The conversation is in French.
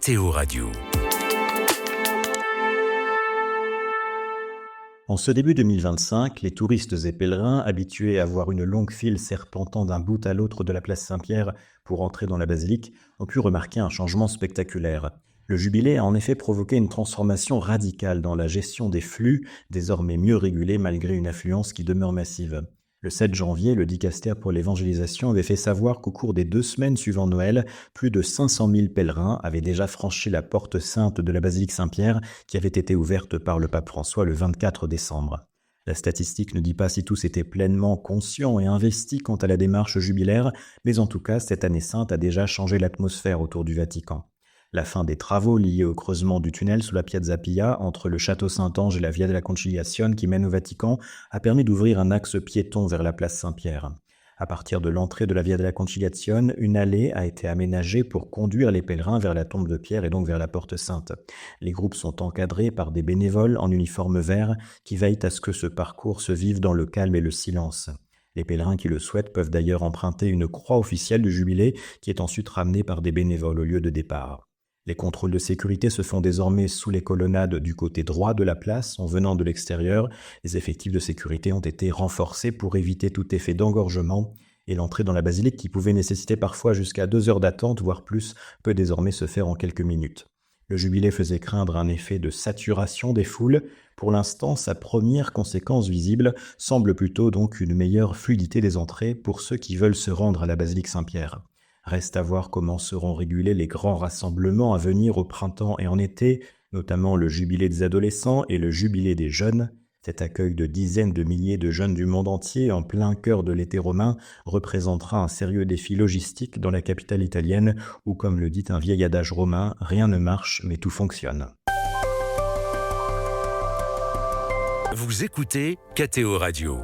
KTO Radio. En ce début 2025, les touristes et pèlerins, habitués à voir une longue file serpentant d'un bout à l'autre de la place Saint-Pierre pour entrer dans la basilique, ont pu remarquer un changement spectaculaire. Le jubilé a en effet provoqué une transformation radicale dans la gestion des flux, désormais mieux régulés malgré une affluence qui demeure massive. Le 7 janvier, le dicastère pour l'évangélisation avait fait savoir qu'au cours des 2 semaines suivant Noël, plus de 500 000 pèlerins avaient déjà franchi la porte sainte de la basilique Saint-Pierre qui avait été ouverte par le pape François le 24 décembre. La statistique ne dit pas si tous étaient pleinement conscients et investis quant à la démarche jubilaire, mais en tout cas, cette année sainte a déjà changé l'atmosphère autour du Vatican. La fin des travaux liés au creusement du tunnel sous la Piazza Pia entre le château Saint-Ange et la Via della Conciliazione qui mène au Vatican a permis d'ouvrir un axe piéton vers la place Saint-Pierre. À partir de l'entrée de la Via della Conciliazione, une allée a été aménagée pour conduire les pèlerins vers la tombe de Pierre et donc vers la porte sainte. Les groupes sont encadrés par des bénévoles en uniforme vert qui veillent à ce que ce parcours se vive dans le calme et le silence. Les pèlerins qui le souhaitent peuvent d'ailleurs emprunter une croix officielle du jubilé qui est ensuite ramenée par des bénévoles au lieu de départ. Les contrôles de sécurité se font désormais sous les colonnades du côté droit de la place en venant de l'extérieur. Les effectifs de sécurité ont été renforcés pour éviter tout effet d'engorgement et l'entrée dans la basilique qui pouvait nécessiter parfois jusqu'à 2 heures d'attente, voire plus, peut désormais se faire en quelques minutes. Le jubilé faisait craindre un effet de saturation des foules. Pour l'instant, sa première conséquence visible semble plutôt donc une meilleure fluidité des entrées pour ceux qui veulent se rendre à la basilique Saint-Pierre. Reste à voir comment seront régulés les grands rassemblements à venir au printemps et en été, notamment le jubilé des adolescents et le jubilé des jeunes. Cet accueil de dizaines de milliers de jeunes du monde entier en plein cœur de l'été romain représentera un sérieux défi logistique dans la capitale italienne où, comme le dit un vieil adage romain, rien ne marche mais tout fonctionne. Vous écoutez KTO Radio.